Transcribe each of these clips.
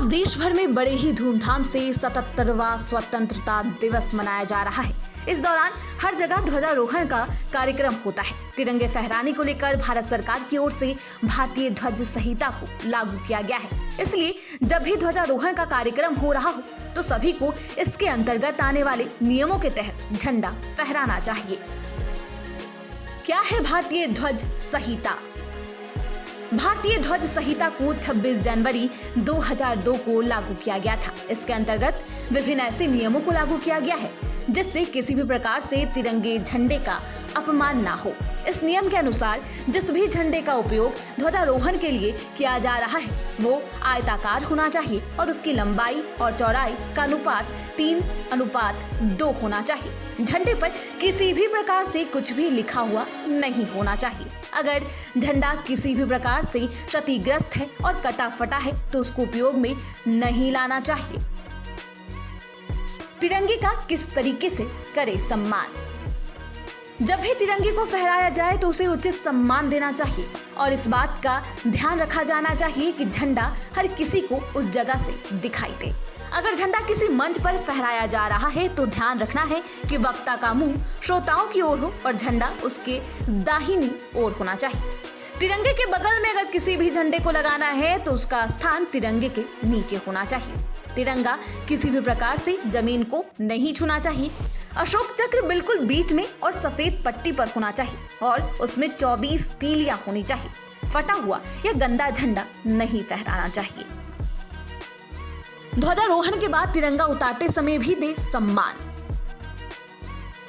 देश भर में बड़े ही धूमधाम से 77वां स्वतंत्रता दिवस मनाया जा रहा है। इस दौरान हर जगह ध्वजारोहण का कार्यक्रम होता है। तिरंगे फहराने को लेकर भारत सरकार की ओर से भारतीय ध्वज संहिता को लागू किया गया है। इसलिए जब भी ध्वजारोहण का कार्यक्रम हो रहा हो तो सभी को इसके अंतर्गत आने वाले नियमों के तहत झंडा फहराना चाहिए। क्या है भारतीय ध्वज संहिता? भारतीय ध्वज संहिता को 26 जनवरी 2002 को लागू किया गया था। इसके अंतर्गत विभिन्न ऐसे नियमों को लागू किया गया है जिससे किसी भी प्रकार से तिरंगे झंडे का अपमान ना हो। इस नियम के अनुसार जिस भी झंडे का उपयोग ध्वजारोहण के लिए किया जा रहा है वो आयताकार होना चाहिए और उसकी लंबाई और चौड़ाई का अनुपात 3:2 होना चाहिए। झंडे पर किसी भी प्रकार से कुछ भी लिखा हुआ नहीं होना चाहिए। अगर झंडा किसी भी प्रकार से क्षतिग्रस्त है और कटा फटा है तो उसको उपयोग में नहीं लाना चाहिए। तिरंगे का किस तरीके से करे सम्मान? जब भी तिरंगे को फहराया जाए तो उसे उचित सम्मान देना चाहिए और इस बात का ध्यान रखा जाना चाहिए कि झंडा हर किसी को उस जगह से दिखाई दे। अगर झंडा किसी मंच पर फहराया जा रहा है तो ध्यान रखना है कि वक्ता का मुंह श्रोताओं की ओर हो और झंडा उसके दाहिनी ओर होना चाहिए। तिरंगे के बगल में अगर किसी भी झंडे को लगाना है तो उसका स्थान तिरंगे के नीचे होना चाहिए। तिरंगा किसी भी प्रकार से जमीन को नहीं छूना चाहिए। अशोक चक्र बिल्कुल बीच में और सफेद पट्टी पर होना चाहिए और उसमें 24 तीलियां होनी चाहिए। फटा हुआ या गंदा झंडा नहीं फहराना चाहिए। ध्वजारोहण के बाद तिरंगा उतारते समय भी दे सम्मान।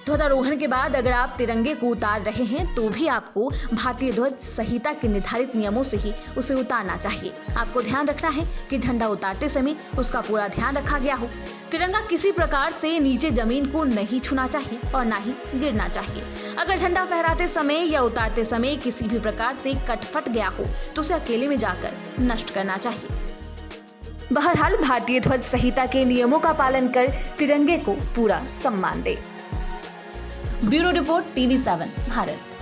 ध्वजारोहण के बाद अगर आप तिरंगे को उतार रहे हैं तो भी आपको भारतीय ध्वज संहिता के निर्धारित नियमों से ही उसे उतारना चाहिए। आपको ध्यान रखना है कि झंडा उतारते समय उसका पूरा ध्यान रखा गया हो। तिरंगा किसी प्रकार से नीचे जमीन को नहीं छूना चाहिए और ना ही गिरना चाहिए। अगर झंडा फहराते समय या उतारते समय किसी भी प्रकार से कट फट गया हो तो उसे अकेले में जाकर नष्ट करना चाहिए। बहरहाल भारतीय ध्वज संहिता के नियमों का पालन कर तिरंगे को पूरा सम्मान दे। Bureau report TV7 Bharat.